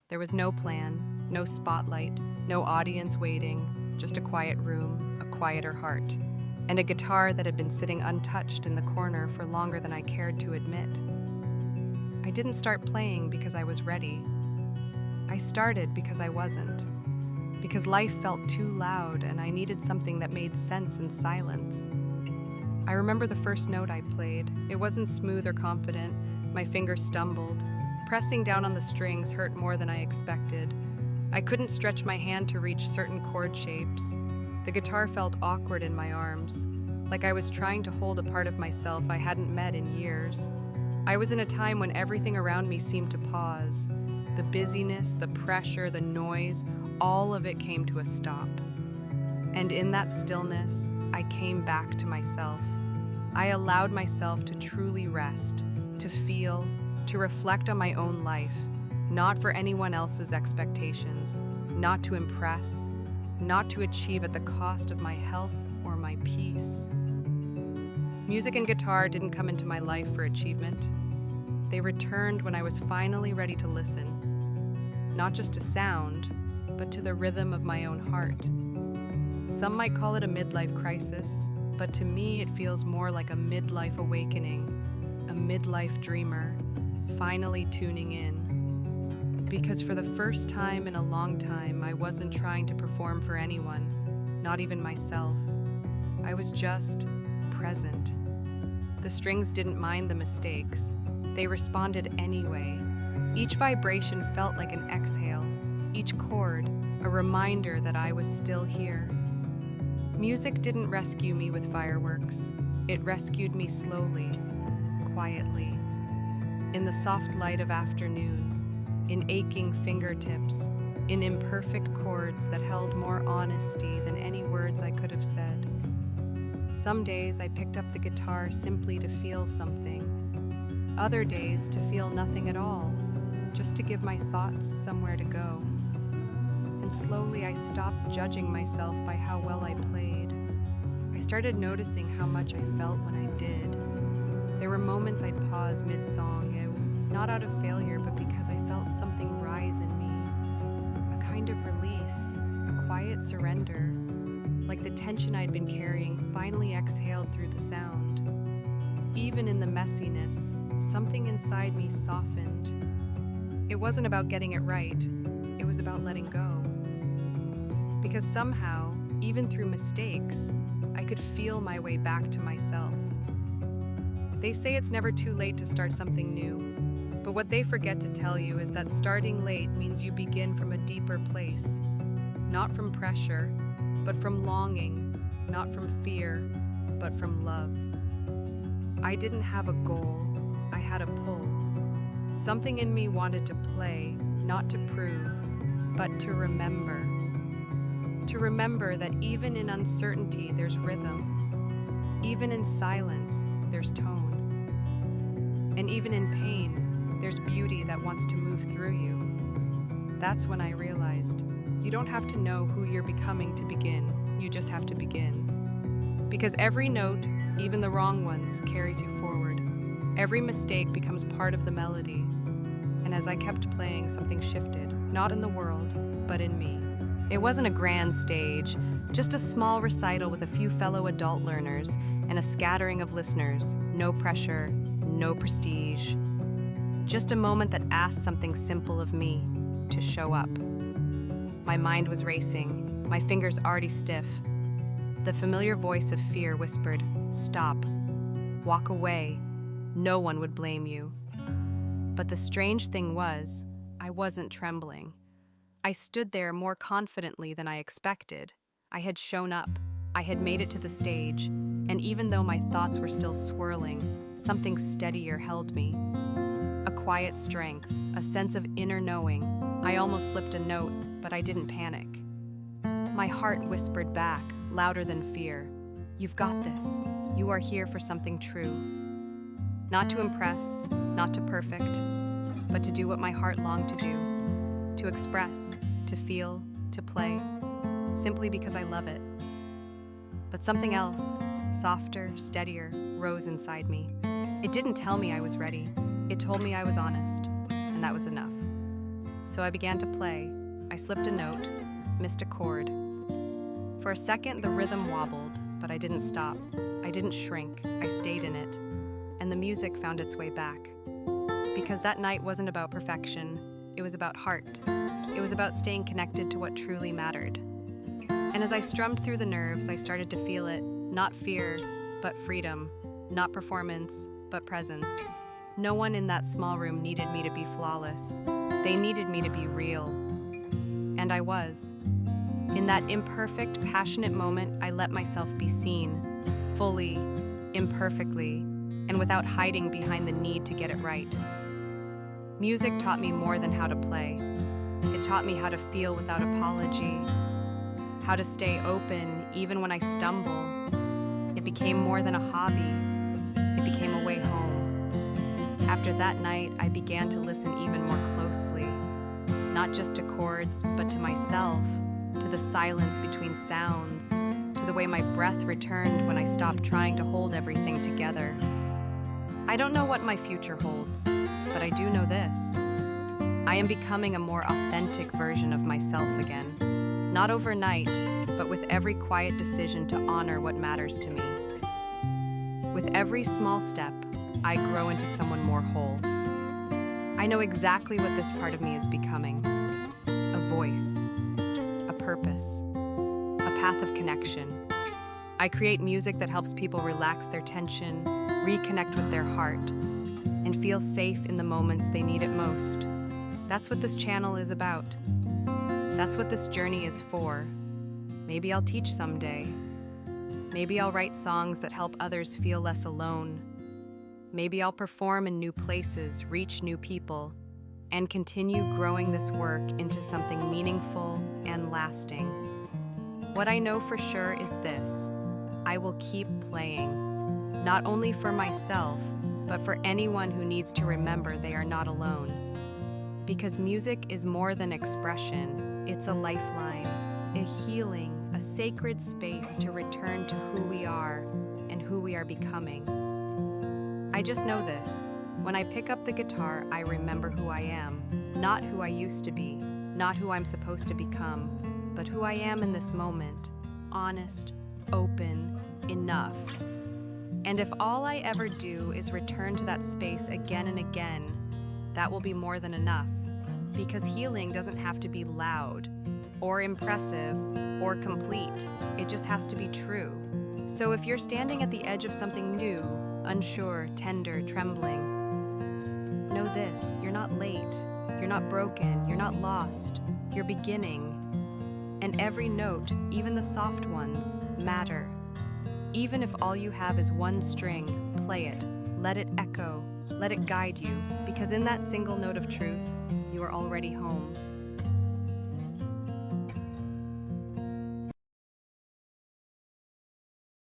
There was no plan, no spotlight, no audience waiting, just a quiet room, a quieter heart, and a guitar that had been sitting untouched in the corner for longer than I cared to admit. I didn't start playing because I was ready. I started because I wasn't. Because life felt too loud and I needed something that made sense in silence. I remember the first note I played. It wasn't smooth or confident. My fingers stumbled. Pressing down on the strings hurt more than I expected. I couldn't stretch my hand to reach certain chord shapes. The guitar felt awkward in my arms, like I was trying to hold a part of myself I hadn't met in years. I was in a time when everything around me seemed to pause. The busyness, the pressure, the noise, all of it came to a stop. And in that stillness, I came back to myself. I allowed myself to truly rest, to feel, to reflect on my own life, not for anyone else's expectations, not to impress, not to achieve at the cost of my health or my peace. Music and guitar didn't come into my life for achievement. They returned when I was finally ready to listen, not just to sound, but to the rhythm of my own heart. Some might call it a midlife crisis, but to me it feels more like a midlife awakening, a midlife dreamer, finally tuning in. Because for the first time in a long time, I wasn't trying to perform for anyone, not even myself. I was just present. The strings didn't mind the mistakes. They responded anyway. Each vibration felt like an exhale, each chord a reminder that I was still here. Music didn't rescue me with fireworks. It rescued me slowly, quietly, in the soft light of afternoon, in aching fingertips, in imperfect chords that held more honesty than any words I could have said. Some days I picked up the guitar simply to feel something. Other days to feel nothing at all, just to give my thoughts somewhere to go. And slowly I stopped judging myself by how well I played. I started noticing how much I felt when I did. There were moments I'd pause mid-song, not out of failure, but because I felt something rise in me. A kind of release, a quiet surrender, like the tension I'd been carrying finally exhaled through the sound. Even in the messiness, something inside me softened. It wasn't about getting it right, it was about letting go. Because somehow, even through mistakes, I could feel my way back to myself. They say it's never too late to start something new, but what they forget to tell you is that starting late means you begin from a deeper place, not from pressure, but from longing, not from fear, but from love. I didn't have a goal, I had a pull. Something in me wanted to play, not to prove, but to remember. To remember that even in uncertainty, there's rhythm. Even in silence, there's tone. And even in pain, there's beauty that wants to move through you. That's when I realized, you don't have to know who you're becoming to begin, you just have to begin. Because every note, even the wrong ones, carries you forward. Every mistake becomes part of the melody. And as I kept playing, something shifted, not in the world, but in me. It wasn't a grand stage, just a small recital with a few fellow adult learners and a scattering of listeners. No pressure, no prestige. Just a moment that asked something simple of me, to show up. My mind was racing, my fingers already stiff. The familiar voice of fear whispered, "Stop. Walk away. No one would blame you." But the strange thing was, I wasn't trembling. I stood there more confidently than I expected. I had shown up. I had made it to the stage. And even though my thoughts were still swirling, something steadier held me. A quiet strength, a sense of inner knowing. I almost slipped a note, but I didn't panic. My heart whispered back, louder than fear. "You've got this. You are here for something true." Not to impress, not to perfect, but to do what my heart longed to do. To express, to feel, to play, simply because I love it. But something else, softer, steadier, rose inside me. It didn't tell me I was ready. It told me I was honest, and that was enough. So I began to play. I slipped a note, missed a chord. For a second, the rhythm wobbled, but I didn't stop. I didn't shrink. I stayed in it. And the music found its way back. Because that night wasn't about perfection. It was about heart. It was about staying connected to what truly mattered. And as I strummed through the nerves, I started to feel it. Not fear, but freedom. Not performance, but presence. No one in that small room needed me to be flawless. They needed me to be real. And I was. In that imperfect, passionate moment, I let myself be seen, fully, imperfectly, and without hiding behind the need to get it right. Music taught me more than how to play. It taught me how to feel without apology, how to stay open even when I stumble. It became more than a hobby. It became a way home. After that night, I began to listen even more closely, not just to chords, but to myself, to the silence between sounds, to the way my breath returned when I stopped trying to hold everything together. I don't know what my future holds, but I do know this. I am becoming a more authentic version of myself again. Not overnight, but with every quiet decision to honor what matters to me. With every small step, I grow into someone more whole. I know exactly what this part of me is becoming. A voice, a purpose, a path of connection. I create music that helps people relax their tension, reconnect with their heart, and feel safe in the moments they need it most. That's what this channel is about. That's what this journey is for. Maybe I'll teach someday. Maybe I'll write songs that help others feel less alone. Maybe I'll perform in new places, reach new people, and continue growing this work into something meaningful and lasting. What I know for sure is this: I will keep playing, not only for myself, but for anyone who needs to remember they are not alone. Because music is more than expression, it's a lifeline, a healing, a sacred space to return to who we are and who we are becoming. I just know this: when I pick up the guitar, I remember who I am, not who I used to be, not who I'm supposed to become, but who I am in this moment, honest, open, enough. And if all I ever do is return to that space again and again, that will be more than enough. Because healing doesn't have to be loud, or impressive, or complete. It just has to be true. So if you're standing at the edge of something new, unsure, tender, trembling, know this: you're not late, you're not broken, you're not lost, you're beginning. And every note, even the soft ones, matter. Even if all you have is one string, play it, let it echo, let it guide you, because in that single note of truth, you are already home.